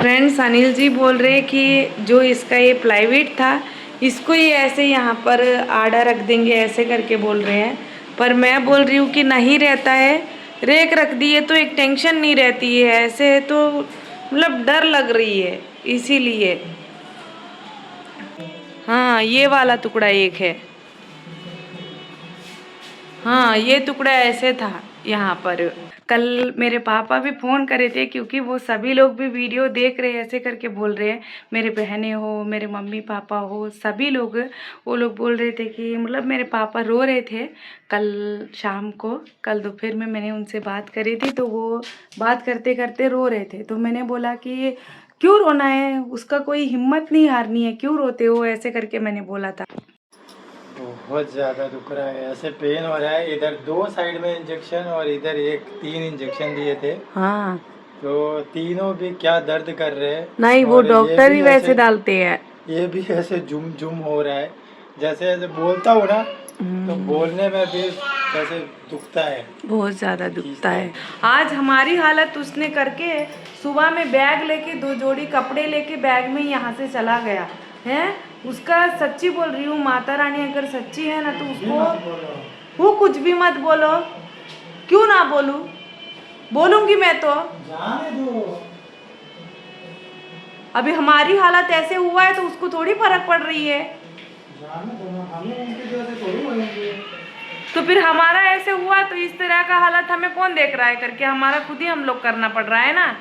Friends, Anil ji बोल रहे हैं कि जो इसका ये प्लाईवुड था इसको ये ऐसे यहाँ पर आड़ा रख देंगे, ऐसे करके बोल रहे हैं। पर मैं बोल रही हूँ कि नहीं रहता है, रेक रख दिए तो एक टेंशन नहीं रहती है, ऐसे है तो मतलब डर लग रही है इसीलिए। हाँ, ये वाला टुकड़ा एक है। हाँ, ये टुकड़ा ऐसे था यहाँ पर। कल मेरे पापा भी फ़ोन करे थे क्योंकि वो सभी लोग भी वीडियो देख रहे हैं, ऐसे करके बोल रहे हैं। मेरे बहनें हो, मेरे मम्मी पापा हो, सभी लोग वो लोग बोल रहे थे कि मतलब मेरे पापा रो रहे थे कल शाम को। कल दोपहर में मैंने उनसे बात करी थी तो वो बात करते करते रो रहे थे। तो मैंने बोला कि क्यों रोना है, उसका कोई हिम्मत नहीं हारनी है, क्यों रोते हो, ऐसे करके मैंने बोला था। बहुत ज़्यादा दुख रहा है, ऐसे पेन हो रहा है। इधर 2 साइड में इंजेक्शन और इधर एक 3 इंजेक्शन दिए थे। हाँ, तो तीनों भी क्या दर्द कर रहे नहीं हैं। वो और डॉक्टर ही वैसे डालते हैं। ये भी ऐसे जुम जुम हो रहा है। जैसे जैसे बोलता हूँ ना तो बोलने में भी जैसे दुखता है, बहुत ज़्यादा दुखता खींचता है। आज हमारी हालत उसने करके सुबह में बैग लेके 2 जोड़ी कपड़े लेके बैग में यहाँ से चला गया है। उसका सच्ची बोल रही हूँ, माता रानी अगर सच्ची है ना तो उसको वो कुछ भी मत बोलो। क्यों ना बोलूँ, बोलूँगी मैं तो। जाने दो। अभी हमारी हालत ऐसे हुआ है तो उसको थोड़ी फर्क पड़ रही है। जाने दो ना, हमें उनकी वजह से थोड़ी बनेंगे। तो फिर हमारा ऐसे हुआ तो इस तरह का हालत हमें कौन देख रहा है करके, हमारा खुद ही हम लोग करना पड़ रहा है ना।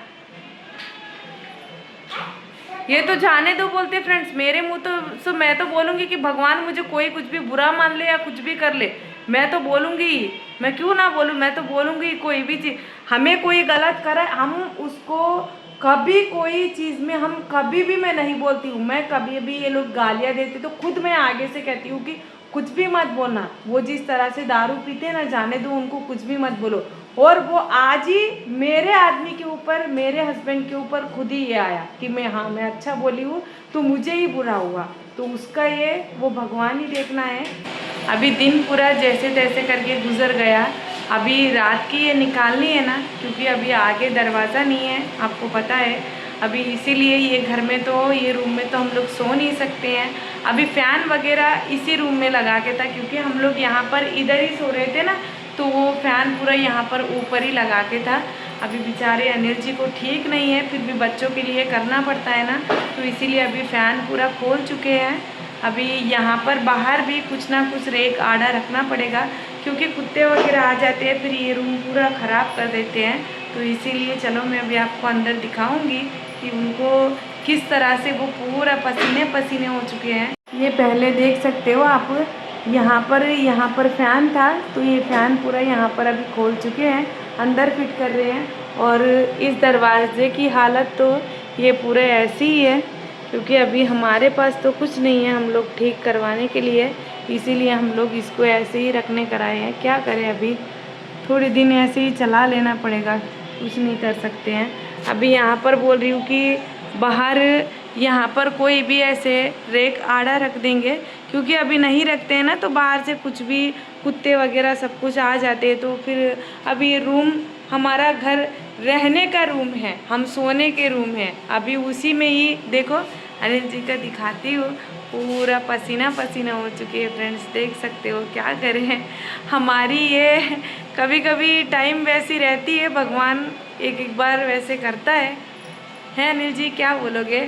ये तो जाने दो बोलते फ्रेंड्स, मेरे मुंह तो मैं तो बोलूँगी कि भगवान मुझे कोई कुछ भी बुरा मान ले या कुछ भी कर ले, मैं तो बोलूँगी ही। मैं क्यों ना बोलूँ, मैं तो बोलूँगी। कोई भी चीज़ हमें कोई गलत करे, हम उसको कभी कोई चीज़ में हम कभी भी मैं नहीं बोलती हूँ। मैं कभी भी ये लोग गालियाँ देते तो खुद मैं आगे से कहती हूँ कि कुछ भी मत बोलना। वो जिस तरह से दारू पीते ना, जाने दो उनको, कुछ भी मत बोलो। और वो आज ही मेरे आदमी के ऊपर, मेरे हस्बैंड के ऊपर खुद ही ये आया कि मैं अच्छा बोली हूँ तो मुझे ही बुरा हुआ। तो उसका ये वो भगवान ही देखना है। अभी दिन पूरा जैसे तैसे करके गुजर गया। अभी रात की ये निकालनी है ना, क्योंकि अभी आगे दरवाज़ा नहीं है, आपको पता है। अभी इसीलिए ये घर में तो, ये रूम में तो हम लोग सो नहीं सकते हैं। अभी फ़ैन वगैरह इसी रूम में लगा के था क्योंकि हम लोग यहाँ पर इधर ही सो रहे थे ना, तो वो फ़ैन पूरा यहाँ पर ऊपर ही लगा के था। अभी बेचारे अनिल जी को ठीक नहीं है, फिर भी बच्चों के लिए करना पड़ता है ना, तो इसीलिए अभी फ़ैन पूरा खोल चुके हैं। अभी यहाँ पर बाहर भी कुछ ना कुछ रेक आड़ा रखना पड़ेगा क्योंकि कुत्ते वगैरह आ जाते हैं, फिर ये रूम पूरा ख़राब कर देते हैं। तो इसीलिए चलो मैं अभी आपको अंदर दिखाऊंगी कि उनको किस तरह से वो पूरा पसीने पसीने हो चुके हैं। ये पहले देख सकते हो आप, यहाँ पर फ़ैन था तो ये फ़ैन पूरा यहाँ पर अभी खोल चुके हैं, अंदर फिट कर रहे हैं। और इस दरवाजे की हालत तो ये पूरे ऐसी ही है क्योंकि अभी हमारे पास तो कुछ नहीं है हम लोग ठीक करवाने के लिए, इसीलिए हम लोग इसको ऐसे ही रखने कर आए हैं। क्या करें, अभी थोड़े दिन ऐसे ही चला लेना पड़ेगा, कुछ नहीं कर सकते हैं। अभी यहाँ पर बोल रही हूँ कि बाहर यहाँ पर कोई भी ऐसे रेक आड़ा रख देंगे क्योंकि अभी नहीं रखते हैं ना तो बाहर से कुछ भी कुत्ते वगैरह सब कुछ आ जाते हैं। तो फिर अभी रूम, हमारा घर रहने का रूम है, हम सोने के रूम है, अभी उसी में ही देखो अनिल जी का दिखाती हूँ, पूरा पसीना पसीना हो चुके हैं फ्रेंड्स, देख सकते हो। क्या करें, हमारी ये कभी कभी टाइम वैसी रहती है, भगवान एक एक बार वैसे करता है अनिल जी, क्या बोलोगे?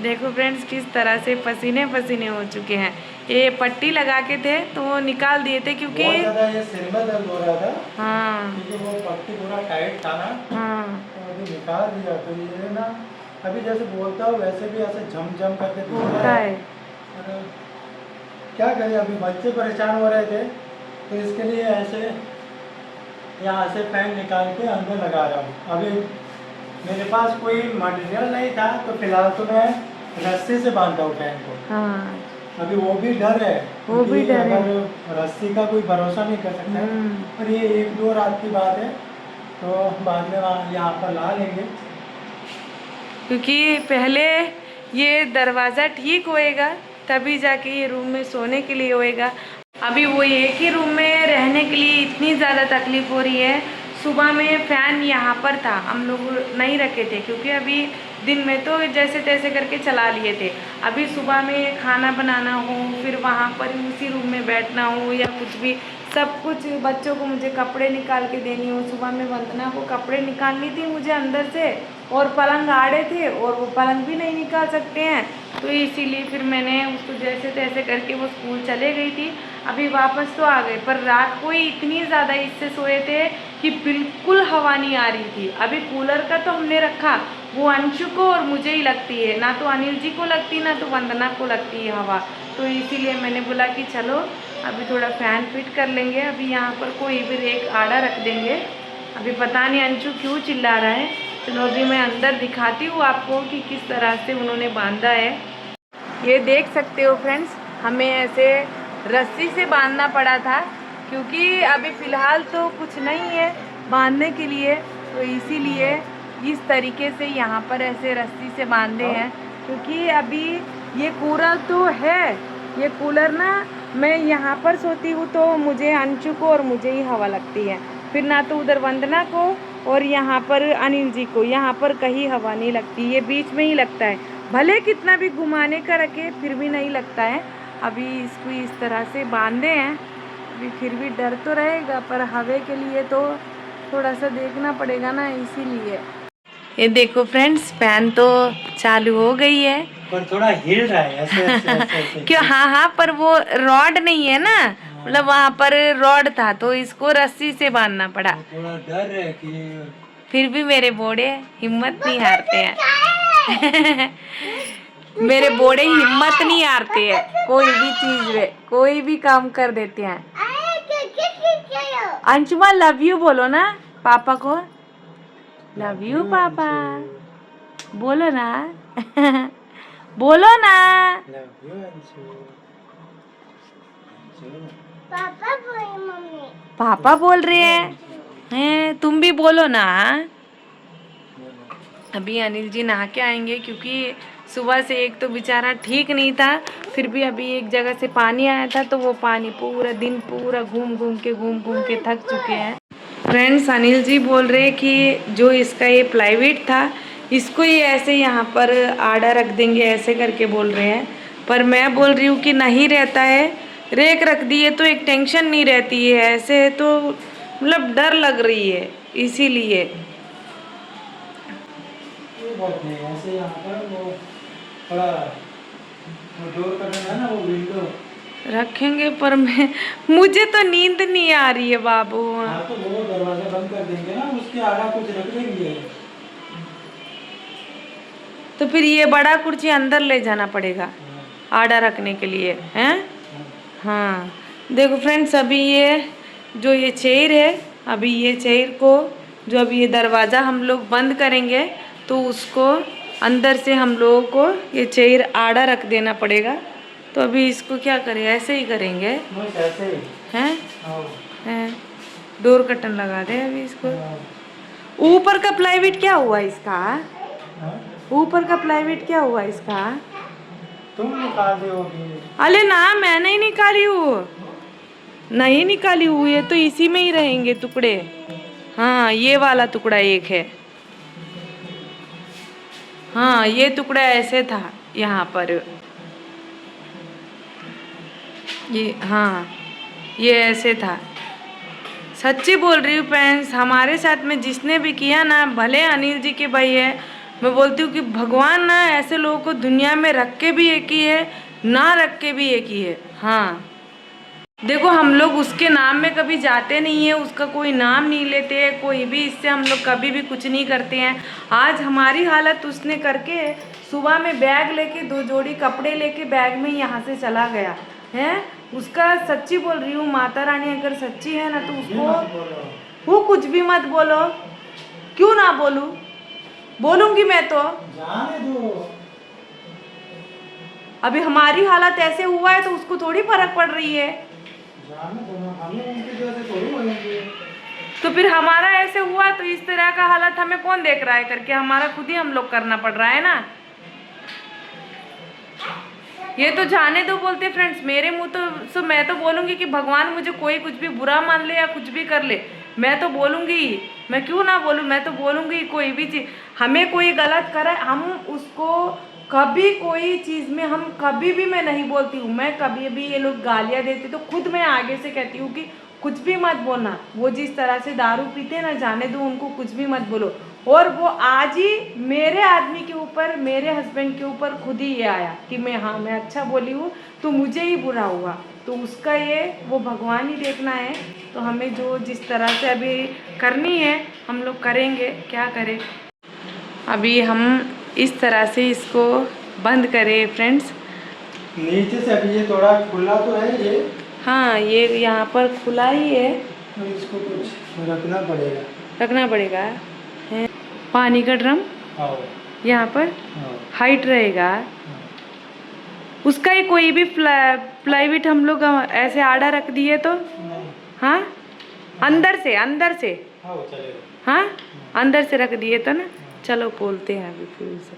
देखो फ्रेंड्स किस तरह से पसीने पसीने हो चुके हैं। ये पट्टी लगा के थे तो वो निकाल दिए थे क्योंकि ये सिर में दर्द हो रहा था। हाँ क्योंकि वो पट्टी पूरा टाइट था ना। हाँ, तो अभी निकाल दिया तो ये ना अभी जैसे बोलता हूँ वैसे भी ऐसे झम करके होता दुखता है। और क्या करें, अभी बच्चे परेशान हो रहे थे तो इसके लिए ऐसे यहाँ से फैन निकाल के अंदर लगा रहा हूँ। अभी मेरे पास कोई मटेरियल नहीं था तो फिलहाल तो मैं रस्सी से बांधता हूँ फैन को। हाँ, अभी वो भी डर है, वो भी डर है। अगर रस्सी का कोई भरोसा नहीं कर सकता है। और ये 1-2 रात की बात है तो बाद में वहाँ यहाँ पर ला लेंगे क्योंकि पहले ये दरवाज़ा ठीक होएगा तभी जाके ये रूम में सोने के लिए होएगा। अभी वो एक ही रूम में रहने के लिए इतनी ज़्यादा तकलीफ़ हो रही है, सुबह में फ़ैन यहाँ पर था, हम लोग नहीं रखे थे क्योंकि अभी दिन में तो जैसे तैसे करके चला लिए थे। अभी सुबह में खाना बनाना हो, फिर वहाँ पर उसी रूम में बैठना हो या कुछ भी, सब कुछ, बच्चों को मुझे कपड़े निकाल के देनी हो। सुबह में वंदना को कपड़े निकालनी थी मुझे अंदर से, और पलंग आड़े थे और वो पलंग भी नहीं निकाल सकते हैं, तो इसीलिए फिर मैंने उसको जैसे तैसे करके, वो स्कूल चले गई थी, अभी वापस तो आ गए। पर रात को ही इतनी ज़्यादा इससे सोए थे कि बिल्कुल हवा नहीं आ रही थी। अभी कूलर का तो हमने रखा, वो अंशु को और मुझे ही लगती है, ना तो अनिल जी को लगती, ना तो वंदना को लगती है हवा। तो इसीलिए मैंने बोला कि चलो अभी थोड़ा फ़ैन फिट कर लेंगे, अभी यहाँ पर कोई भी एक आड़ा रख देंगे। अभी पता नहीं अंशु क्यों चिल्ला रहा है। चलो अभी मैं अंदर दिखाती हूँ आपको कि किस तरह से उन्होंने बांधा है। ये देख सकते हो फ्रेंड्स, हमें ऐसे रस्सी से बांधना पड़ा था क्योंकि अभी फ़िलहाल तो कुछ नहीं है बांधने के लिए, तो इसीलिए इस तरीके से यहाँ पर ऐसे रस्सी से बांधे हैं। क्योंकि अभी ये कूलर तो है, ये कूलर ना, मैं यहाँ पर सोती हूँ तो मुझे अंशु को और मुझे ही हवा लगती है, फिर ना तो उधर वंदना को और यहाँ पर अनिल जी को, यहाँ पर कहीं हवा नहीं लगती, ये बीच में ही लगता है। भले कितना भी घुमाने का रखे फिर भी नहीं लगता है। अभी इसको इस तरह से बांधे हैं, अभी फिर भी डर तो रहेगा, पर हवा के लिए तो थोड़ा सा देखना पड़ेगा ना, इसीलिए। ये देखो फ्रेंड्स, फैन तो चालू हो गई है, पर थोड़ा हिल रहा है ऐसे ऐसे ऐसे, ऐसे। क्यों? हाँ, पर वो रॉड नहीं है ना, मतलब वहाँ पर रॉड था तो इसको रस्सी से बांधना पड़ा। थोड़ा डर है कि फिर भी मेरे बोड़े हिम्मत नहीं हारते हैं। मेरे बोड़े हिम्मत नहीं हारते हैं, कोई भी चीज में कोई भी काम कर देते हैं। अंशुमा लव यू बोलो ना पापा को, लव यू पापा बोलो ना। बोलो ना, पापा बोल रहे हैं, तुम भी बोलो ना। अभी अनिल जी नहा के आएंगे क्योंकि सुबह से एक तो बेचारा ठीक नहीं था, फिर भी अभी एक जगह से पानी आया था तो वो पानी पूरा दिन पूरा घूम घूम के थक चुके हैं। फ्रेंड्स, अनिल जी बोल रहे हैं कि जो इसका ये प्लाईवुड था इसको ये ऐसे यहाँ पर आड़ा रख देंगे, ऐसे करके बोल रहे हैं। पर मैं बोल रही हूँ कि नहीं रहता है, रेक रख दिए तो एक टेंशन नहीं रहती है, ऐसे तो मतलब डर लग रही है, इसीलिए। बहुत नहीं ऐसे यहाँ पर वो थोड़ा डोर करना है ना, वो विंडो रखेंगे, पर मुझे तो नींद नहीं आ रही है बाबू। हाँ, तो वो दरवाजा बंद कर देंगे ना, उसके आड़ा कुछ रख देंगे। तो फिर ये बड़ा कुर्सी अंदर ले जाना पड़ेगा आड़ा रखने के लिए, हैं? हाँ, देखो फ्रेंड्स, अभी ये जो ये चेयर है, अभी ये चेयर को जो अभी ये दरवाज़ा हम लोग बंद करेंगे तो उसको अंदर से हम लोगों को ये चेयर आड़ा रख देना पड़ेगा। तो अभी इसको क्या करें, ऐसे ही करेंगे, बस ऐसे ही हैं? हाँ। हैं, डोर कर्टन लगा दे अभी इसको। ऊपर का प्लाईवुड क्या हुआ इसका? हाँ? ऊपर का प्लाईवुड क्या हुआ इसका? तुम निकाल दोगी? अरे ना, मैं नहीं निकाली हूँ, नहीं निकाली हूँ, ये तो इसी में ही रहेंगे टुकड़े। हाँ, ये वाला टुकड़ा एक है, हाँ ये टुकड़ा ऐसे था यहाँ पर, ये, हाँ ये ऐसे था। सच्ची बोल रही हूँ फ्रेंड्स, हमारे साथ में जिसने भी किया ना, भले अनिल जी के भाई है, मैं बोलती हूँ कि भगवान ना ऐसे लोगों को दुनिया में रख के भी एक ही है, ना रख के भी एक ही है। हाँ, देखो हम लोग उसके नाम में कभी जाते नहीं है, उसका कोई नाम नहीं लेते हैं, कोई भी, इससे हम लोग कभी भी कुछ नहीं करते हैं। आज हमारी हालत उसने करके सुबह में बैग लेके 2 जोड़ी कपड़े लेके बैग में यहाँ से चला गया है। उसका सच्ची बोल रही हूँ, माता रानी अगर सच्ची है ना तो उसको वो कुछ भी मत बोलो। क्यों ना बोलूँ, बोलूँगी मैं तो। जाने दो। अभी हमारी हालत ऐसे हुआ है तो उसको थोड़ी फर्क पड़ रही है। जाने दो ना, हमें उनकी जैसे थोड़ी होंगे। तो फिर हमारा ऐसे हुआ तो इस तरह का हालत हमें कौन देख रहा है करके, हमारा खुद ही हम लोग करना पड़ रहा है ना। ये तो जाने दो बोलते फ्रेंड्स, मेरे मुंह तो मैं तो बोलूँगी कि भगवान मुझे कोई कुछ भी बुरा मान ले या कुछ भी कर ले, मैं तो बोलूँगी ही। मैं क्यों ना बोलूँ, मैं तो बोलूँगी। कोई भी चीज़ हमें कोई गलत करे, हम उसको कभी कोई चीज़ में हम कभी भी मैं नहीं बोलती हूँ। मैं कभी भी ये लोग गालियाँ देते तो खुद मैं आगे से कहती हूँ कि कुछ भी मत बोलना। वो जिस तरह से दारू पीते हैं ना, जाने दो उनको, कुछ भी मत बोलो। और वो आज ही मेरे आदमी के ऊपर, मेरे हस्बैंड के ऊपर खुद ही ये आया कि मैं अच्छा बोली हूँ तो मुझे ही बुरा हुआ। तो उसका ये वो भगवान ही देखना है। तो हमें जो जिस तरह से अभी करनी है हम लोग करेंगे, क्या करें। अभी हम इस तरह से इसको बंद करें फ्रेंड्स। नीचे से अभी ये थोड़ा खुला तो है ये, हाँ, ये यहाँ पर खुला ही है, तो इसको कुछ रखना पड़ेगा। रखना पड़ेगा। है पानी का ड्रम हाँ यहाँ पर हाँ हाइट रहेगा उसका। ही कोई भी प्लाईवुड हम लोग ऐसे आड़ा रख दिए तो, हाँ अंदर से हाँ वो चलेगा। हाँ अंदर से रख दिए तो ना। चलो बोलते हैं अभी फिर से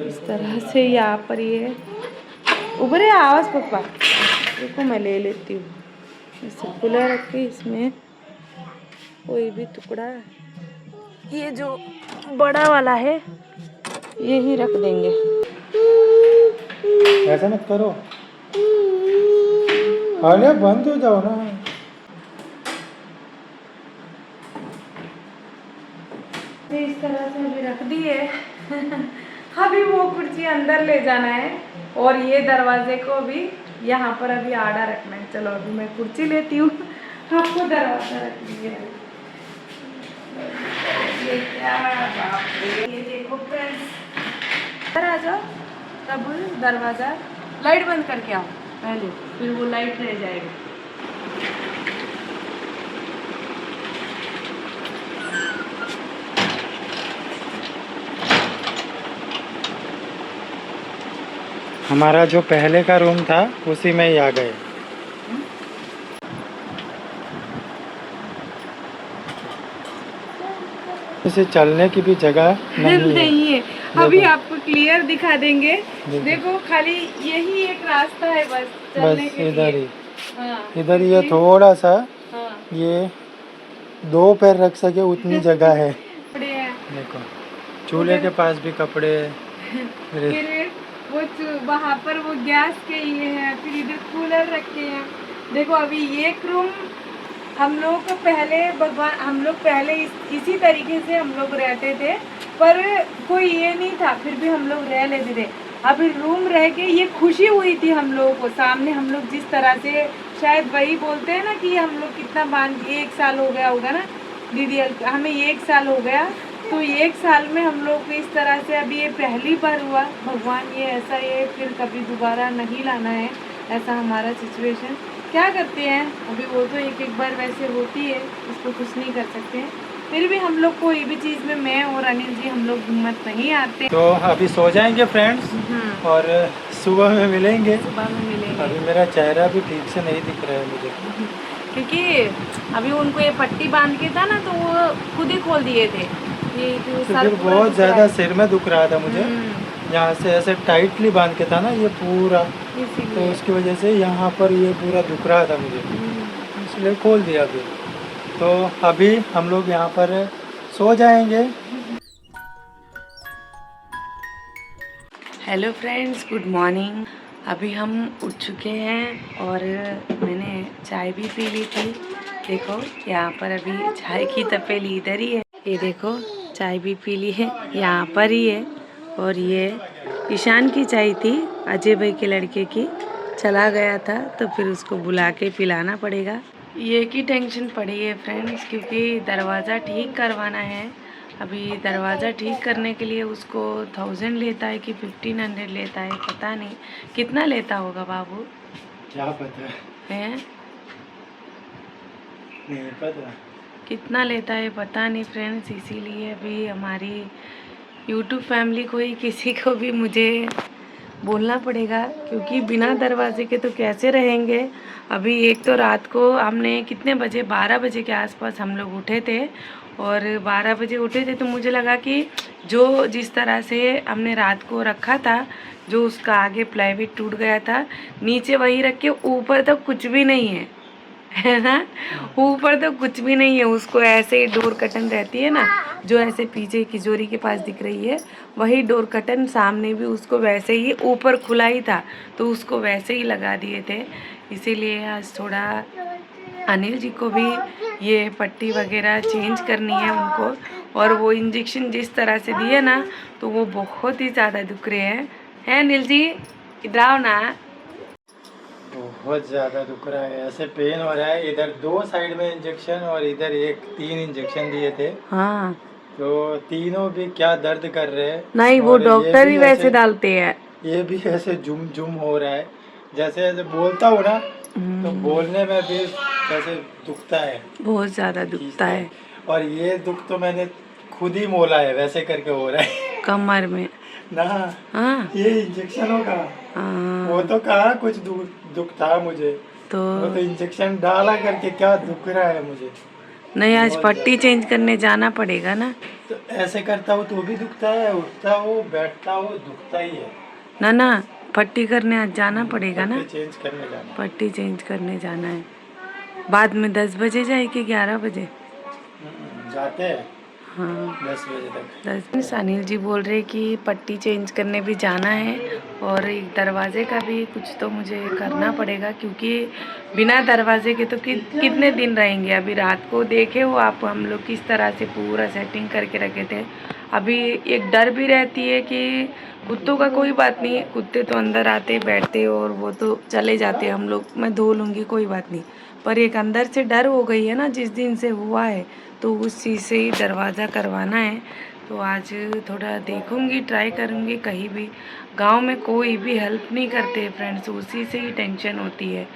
इस तरह से यहाँ पर ये उभरे आवाज़ पप्पा। देखो मैं ले लेती हूँ इसे खुला रख के, इसमें कोई भी टुकड़ा ये जो बड़ा वाला है ये ही रख देंगे। ऐसा मत करो, अरे बंद हो जाओ ना। इस तरह से अभी रख दिए। अभी वो कुर्सी अंदर ले जाना है और ये दरवाजे को भी यहाँ पर अभी आड़ा रखना है। चलो अभी मैं कुर्सी लेती हूँ, आपको दरवाजा रख दिए। ये क्या बाप रे, ये देखो फ्रेंड्स, इधर आ जाओ। तब दरवाजा लाइट बंद करके आओ पहले, फिर वो लाइट रह जाएगा। हमारा जो पहले का रूम था उसी में ही आ गए। इसे चलने की भी जगह नहीं है। अभी आपको क्लियर दिखा देंगे। देखो खाली यही एक रास्ता है बस चलने के इधर लिए। ही, हाँ, इधर ये थोड़ा सा, हाँ, ये 2 पैर रख सके उतनी जगह है। कपड़े हैं। देखो चूल्हे के पास भी कपड़े, फिर वो वहाँ पर वो गैस के ये है, फिर इधर कूलर रखे हैं। देखो अभी एक रूम हम लोग पहले भगवान, हम लोग पहले इसी तरीके से हम लोग रहते थे, पर कोई ये नहीं था, फिर भी हम लोग रह लेते थे। अभी रूम रह के ये खुशी हुई थी हम लोगों को। सामने हम लोग जिस तरह से, शायद वही बोलते हैं ना कि हम लोग कितना 1 साल हो गया होगा ना दीदी, हमें 1 साल हो गया। तो 1 साल में हम लोग को इस तरह से अभी ये पहली बार हुआ। भगवान ये ऐसा, ये फिर कभी दोबारा नहीं लाना है ऐसा हमारा सिचुएशन। क्या करते हैं अभी, वो तो एक बार वैसे होती है, उसको कुछ नहीं कर सकते हैं। फिर भी हम लोग कोई भी चीज़ में मैं और अनिल जी हम लोग हिम्मत नहीं आते। तो अभी सो जाएंगे फ्रेंड्स और सुबह में मिलेंगे। सुबह में मिलेंगे। अभी मेरा चेहरा भी ठीक से नहीं दिख रहा है मुझे, क्योंकि अभी उनको ये पट्टी बांध के था ना, तो वो खुद ही खोल दिए थे। ये जो तो सर फिर पूरा बहुत दुख रहा ज़्यादा है। सिर में दुख रहा था मुझे। यहाँ से ऐसे टाइटली बांध के था ना ये पूरा, तो इसीलिए। उसकी वजह से यहाँ पर ये पूरा दुख रहा था मुझे, इसलिए खोल दिया अभी। तो अभी हम लोग यहाँ पर सो जाएंगे। Hello friends, good morning. अभी हम उठ चुके हैं और मैंने चाय भी पी ली थी। देखो यहाँ पर अभी चाय की तपेली इधर ही है, ये देखो चाय भी पी ली है, यहाँ पर ही है। और ये ईशान की चाय थी, अजय भाई के लड़के की, चला गया था तो फिर उसको बुला के पिलाना पड़ेगा। ये की टेंशन पड़ी है फ्रेंड्स, क्योंकि दरवाज़ा ठीक करवाना है। अभी दरवाज़ा ठीक करने के लिए उसको 1000 लेता है कि 1500 लेता है, पता नहीं कितना लेता होगा बाबू। क्या पता है नहीं पता कितना लेता है, पता नहीं फ्रेंड्स। इसीलिए अभी हमारी यूट्यूब फैमिली को ही, किसी को भी मुझे बोलना पड़ेगा, क्योंकि बिना दरवाजे के तो कैसे रहेंगे। अभी एक तो रात को हमने कितने बजे, 12 बजे के आसपास हम लोग उठे थे, और 12 बजे उठे थे तो मुझे लगा कि जो जिस तरह से हमने रात को रखा था, जो उसका आगे प्लाईवुड टूट गया था, नीचे वही रख के, ऊपर तक कुछ भी नहीं है, है ना। ऊपर तो कुछ भी नहीं है, उसको ऐसे ही डोर कर्टन रहती है ना, जो ऐसे पीछे तिजोरी के पास दिख रही है, वही डोर कर्टन सामने भी उसको वैसे ही ऊपर खुला ही था, तो उसको वैसे ही लगा दिए थे। इसीलिए आज थोड़ा अनिल जी को भी ये पट्टी वगैरह चेंज करनी है उनको, और वो इंजेक्शन जिस तरह से दिए ना, तो वो बहुत ही ज़्यादा दुख रहे हैं। है अनिल जी, इधर आओ ना। बहुत ज़्यादा दुख रहा है, ऐसे पेन हो रहा है। इधर 2 साइड में इंजेक्शन और इधर 3 इंजेक्शन दिए थे, हाँ, तो तीनों भी क्या दर्द कर रहे हैं। नहीं वो और डॉक्टर ही वैसे डालते हैं। ये भी ऐसे जुम जुम हो रहा है। जैसे जैसे बोलता हूँ ना, तो बोलने में भी जैसे दुखता है, बहुत ज़्यादा दुखता खींचता है है। और ये दुख तो मैंने खुद ही मोला है, वैसे करके हो रहा है कमर में। ना। हाँ ये इंजेक्शनों का, वो हाँ, तो कहाँ कुछ दुख था मुझे, तो वो तो इंजेक्शन डाला करके क्या दुख रहा है मुझे। नहीं, आज बहुत पट्टी ज्यादा। चेंज करने जाना पड़ेगा ना। तो ऐसे करता हूँ तो भी दुखता है, उठता हूँ बैठता हूँ दुखता ही है। ना ना, पट्टी करने आज जाना पड़ेगा ना। पट्टी चेंज करने जाना है। पट्टी चेंज करने जाना है। बाद में 10 बजे जाए कि 11 बजे? जाते हैं हाँ, 10 बजे तक। 10। अनिल जी बोल रहे कि पट्टी चेंज करने भी जाना है, और एक दरवाजे का भी कुछ तो मुझे करना पड़ेगा, क्योंकि बिना दरवाजे के तो कितने दिन रहेंगे। अभी रात को देखे हो आप, हम लोग किस तरह से पूरा सेटिंग करके रखे थे। अभी एक डर भी रहती है कि कुत्तों का कोई बात नहीं, कुत्ते तो अंदर आते बैठते और वो तो चले जाते, हम लोग मैं धो लूँगी कोई बात नहीं, पर एक अंदर से डर हो गई है ना जिस दिन से हुआ है, तो उस चीज़ से ही दरवाज़ा करवाना है। तो आज थोड़ा देखूंगी, ट्राई करूंगी। कहीं भी गांव में कोई भी हेल्प नहीं करते फ्रेंड्स, उसी से ही टेंशन होती है।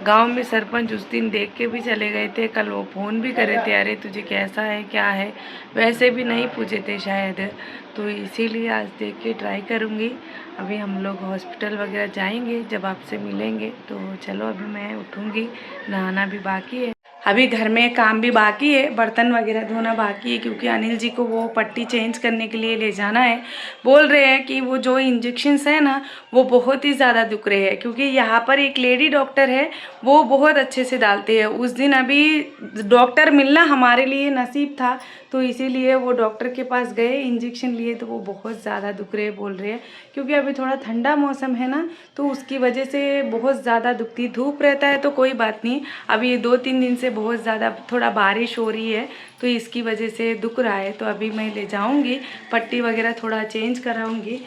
गांव में सरपंच उस दिन देख के भी चले गए थे, कल वो फ़ोन भी करे थे, अरे तुझे कैसा है क्या है, वैसे भी नहीं पूछे थे शायद। तो इसीलिए आज देख के ट्राई करूंगी। अभी हम लोग हॉस्पिटल वगैरह जाएंगे, जब आपसे मिलेंगे तो चलो अभी मैं उठूंगी, नहाना भी बाकी है। अभी घर में काम भी बाकी है, बर्तन वगैरह धोना बाकी है, क्योंकि अनिल जी को वो पट्टी चेंज करने के लिए ले जाना है। बोल रहे हैं कि वो जो इंजेक्शन्स है ना, वो बहुत ही ज़्यादा दुख रहे हैं, क्योंकि यहाँ पर एक लेडी डॉक्टर है, वो बहुत अच्छे से डालते हैं। उस दिन अभी डॉक्टर मिलना हमारे लिए नसीब था, तो इसीलिए वो डॉक्टर के पास गए, इंजेक्शन लिए, तो वो बहुत ज़्यादा दुख रहे बोल रहे हैं, क्योंकि अभी थोड़ा ठंडा मौसम है ना, तो उसकी वजह से बहुत ज़्यादा दुखती। धूप रहता है तो कोई बात नहीं, अभी 2-3 दिन से बहुत ज़्यादा थोड़ा बारिश हो रही है, तो इसकी वजह से दुख रहा है। तो अभी मैं ले जाऊंगी, पट्टी वगैरह थोड़ा चेंज कराऊंगी।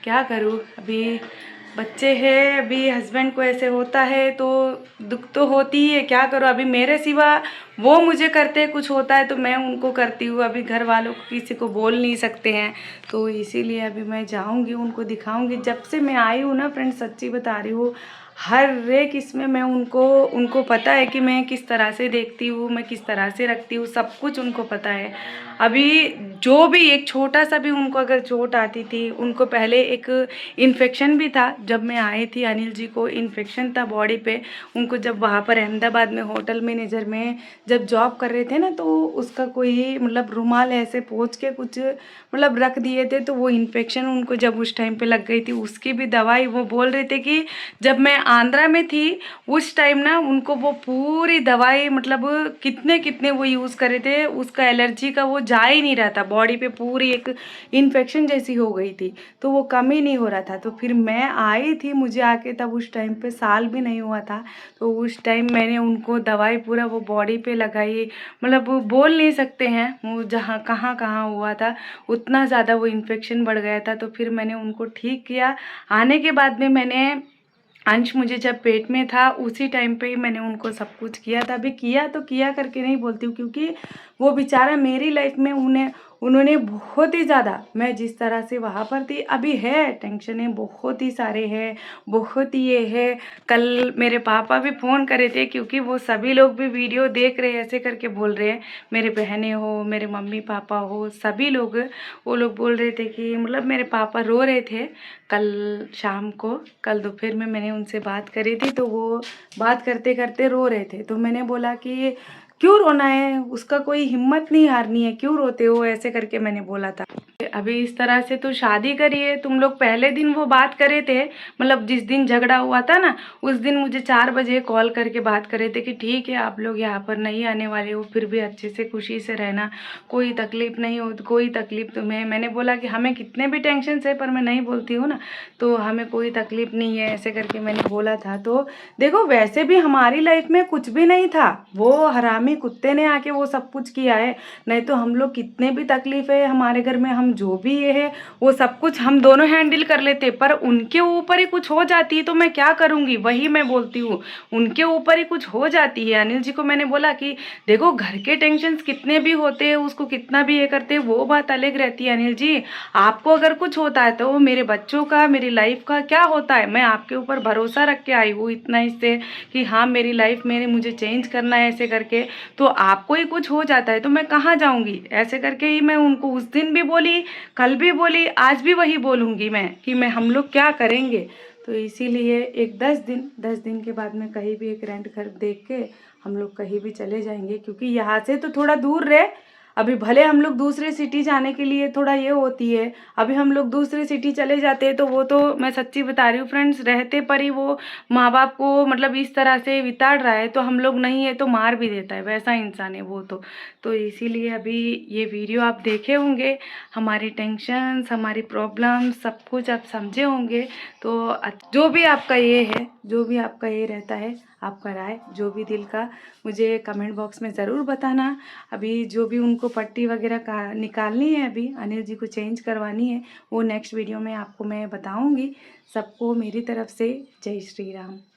क्या करूँ, अभी बच्चे हैं, अभी हस्बैंड को ऐसे होता है तो दुख तो होती ही है, क्या करूँ। अभी मेरे सिवा वो मुझे करते, कुछ होता है तो मैं उनको करती हूँ। अभी घर वालों को किसी को बोल नहीं सकते हैं, तो इसीलिए अभी मैं जाऊँगी, उनको दिखाऊँगी। जब से मैं आई हूँ ना फ्रेंड्स, सच्ची बता रही हूँ, हर एक इसमें मैं उनको पता है कि मैं किस तरह से देखती हूँ, मैं किस तरह से रखती हूँ, सब कुछ उनको पता है। अभी जो भी एक छोटा सा भी उनको अगर चोट आती थी, उनको पहले एक इन्फेक्शन भी था, जब मैं आई थी अनिल जी को इन्फेक्शन था बॉडी पे। उनको जब वहाँ पर अहमदाबाद में होटल मैनेजर में जब जॉब कर रहे थे ना, तो उसका कोई मतलब रुमाल ऐसे पोंछ के कुछ मतलब रख दिए थे, तो वो इन्फेक्शन उनको जब उस टाइम पे लग गई थी, उसकी भी दवाई वो बोल रहे थे कि जब मैं आंध्रा में थी उस टाइम ना, उनको वो पूरी दवाई मतलब कितने कितने वो यूज़ करे थे, उसका एलर्जी का वो जा ही नहीं रहा था, बॉडी पे पूरी एक इन्फेक्शन जैसी हो गई थी, तो वो कम ही नहीं हो रहा था। तो फिर मैं आई थी, मुझे आके तब उस टाइम पे साल भी नहीं हुआ था, तो उस टाइम मैंने उनको दवाई पूरा वो बॉडी पे लगाई, मतलब वो बोल नहीं सकते हैं वो जहाँ कहाँ कहाँ हुआ था, उतना ज़्यादा वो इन्फेक्शन बढ़ गया था। तो फिर मैंने उनको ठीक किया। आने के बाद में मैंने अंश मुझे जब पेट में था उसी टाइम पे ही मैंने उनको सब कुछ किया था। अभी किया तो किया करके नहीं बोलती हूँ, क्योंकि वो बेचारा मेरी लाइफ में उन्होंने बहुत ही ज़्यादा, मैं जिस तरह से वहाँ पर थी, अभी है टेंशनें बहुत ही सारे हैं, बहुत ही ये है। कल मेरे पापा भी फ़ोन करे थे, क्योंकि वो सभी लोग भी वीडियो देख रहे हैं, ऐसे करके बोल रहे हैं, मेरे बहनें हो, मेरे मम्मी पापा हो, सभी लोग, वो लोग बोल रहे थे कि मतलब मेरे पापा रो रहे थे कल शाम को। कल दोपहर में मैंने उनसे बात करी थी, तो वो बात करते करते रो रहे थे, तो मैंने बोला कि क्यों रोना है, उसका कोई हिम्मत नहीं हारनी है, क्यों रोते हो, ऐसे करके मैंने बोला था। अभी इस तरह से तो शादी करिए, तुम लोग पहले दिन वो बात करे थे, मतलब जिस दिन झगड़ा हुआ था ना, उस दिन मुझे 4 बजे कॉल करके बात करे थे कि ठीक है आप लोग यहाँ पर नहीं आने वाले हो, फिर भी अच्छे से खुशी से रहना, कोई तकलीफ नहीं हो, कोई तकलीफ तुम्हें। मैंने बोला कि हमें कितने भी टेंशन है पर मैं नहीं बोलती हूँ ना, तो हमें कोई तकलीफ नहीं है, ऐसे करके मैंने बोला था। तो देखो वैसे भी हमारी लाइफ में कुछ भी नहीं था, वो हरामी कुत्ते ने आके वो सब कुछ किया है, नहीं तो हम लोग कितने भी तकलीफ है हमारे घर में, हम जो भी ये है वो सब कुछ हम दोनों हैंडल कर लेते, पर उनके ऊपर ही कुछ हो जाती है तो मैं क्या करूँगी, वही मैं बोलती हूँ, उनके ऊपर ही कुछ हो जाती है। अनिल जी को मैंने बोला कि देखो घर के टेंशन कितने भी होते हैं, उसको कितना भी ये करते हैं, वो बात अलग रहती है अनिल जी। आपको अगर कुछ होता है तो मेरे बच्चों का, मेरी लाइफ का क्या होता है, मैं आपके ऊपर भरोसा रख के आई हूँ इतना इससे कि हाँ मेरी लाइफ में मुझे चेंज करना है ऐसे करके, तो आपको ही कुछ हो जाता है तो मैं कहाँ जाऊँगी, ऐसे करके ही मैं उनको उस दिन भी बोली, कल भी बोली, आज भी वही बोलूँगी मैं कि मैं हम लोग क्या करेंगे। तो इसीलिए एक 10 दिन के बाद में कहीं भी एक रेंट घर देख के हम लोग कहीं भी चले जाएंगे, क्योंकि यहाँ से तो थोड़ा दूर रहे, अभी भले हम लोग दूसरे सिटी जाने के लिए थोड़ा ये होती है, अभी हम लोग दूसरे सिटी चले जाते हैं तो वो तो मैं सच्ची बता रही हूँ फ्रेंड्स, रहते पर ही वो माँ बाप को मतलब इस तरह से बिताड़ रहा है, तो हम लोग नहीं है तो मार भी देता है, वैसा इंसान है वो तो इसीलिए अभी ये वीडियो आप देखे होंगे, हमारी टेंशन्स, हमारी प्रॉब्लम्स सब कुछ आप समझे होंगे। तो जो भी आपका ये है, जो भी आपका ये रहता है, आपका राय जो भी दिल का, मुझे कमेंट बॉक्स में ज़रूर बताना। अभी जो भी उनको पट्टी वगैरह का निकालनी है, अभी अनिल जी को चेंज करवानी है, वो नेक्स्ट वीडियो में आपको मैं बताऊंगी। सबको मेरी तरफ से जय श्री राम।